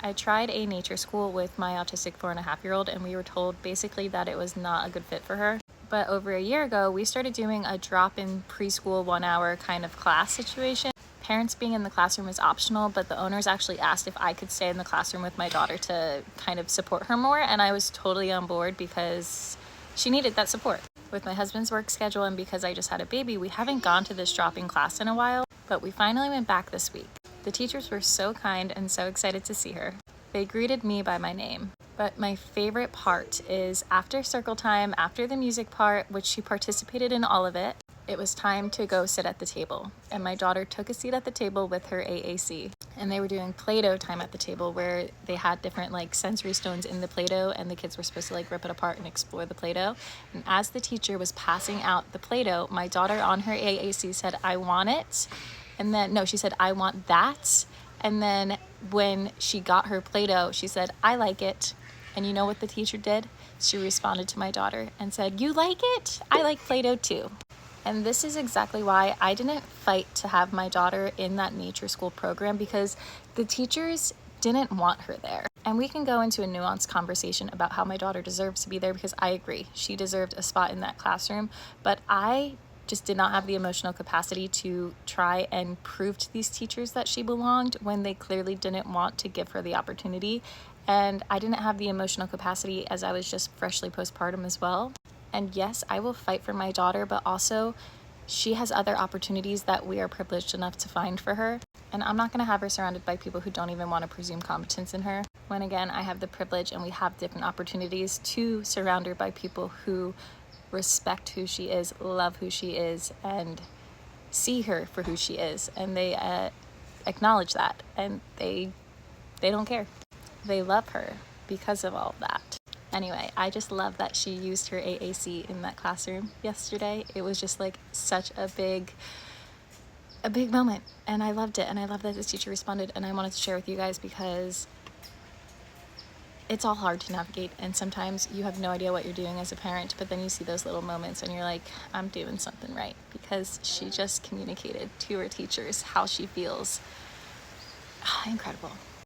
I tried a nature school with my autistic 4.5-year-old, and we were told basically that it was not a good fit for her. But over a year ago, we started doing a drop-in preschool 1-hour kind of class situation. Parents being in the classroom is optional, but the owners actually asked if I could stay in the classroom with my daughter to kind of support her more, and I was totally on board because she needed that support. With my husband's work schedule and because I just had a baby, we haven't gone to this drop-in class in a while, but we finally went back this week. The teachers were so kind and so excited to see her. They greeted me by my name. But my favorite part is after circle time, after the music part, which she participated in all of it, it was time to go sit at the table. And my daughter took a seat at the table with her AAC. And they were doing Play-Doh time at the table where they had different like sensory stones in the Play-Doh, and the kids were supposed to like rip it apart and explore the Play-Doh. And as the teacher was passing out the Play-Doh, my daughter on her AAC said, "I want it." And then, no, she said, "I want that." And then when she got her Play-Doh, she said, "I like it." And you know what the teacher did? She responded to my daughter and said, "You like it? I like Play-Doh too." And this is exactly why I didn't fight to have my daughter in that nature school program, because the teachers didn't want her there. And we can go into a nuanced conversation about how my daughter deserves to be there, because I agree, she deserved a spot in that classroom, but I just did not have the emotional capacity to try and prove to these teachers that she belonged when they clearly didn't want to give her the opportunity. And I didn't have the emotional capacity as I was just freshly postpartum as well. And yes, I will fight for my daughter, but also she has other opportunities that we are privileged enough to find for her. And I'm not gonna have her surrounded by people who don't even want to presume competence in her. When again, I have the privilege and we have different opportunities to surround her by people who respect who she is, love who she is, and see her for who she is. And they acknowledge that, and they don't care. They love her because of all of that. Anyway, I just love that she used her AAC in that classroom yesterday. It was just like such a big moment, and I loved it. And I love that this teacher responded, and I wanted to share with you guys because it's all hard to navigate, and sometimes you have no idea what you're doing as a parent, but then you see those little moments and you're like, I'm doing something right, because she just communicated to her teachers how she feels. Incredible.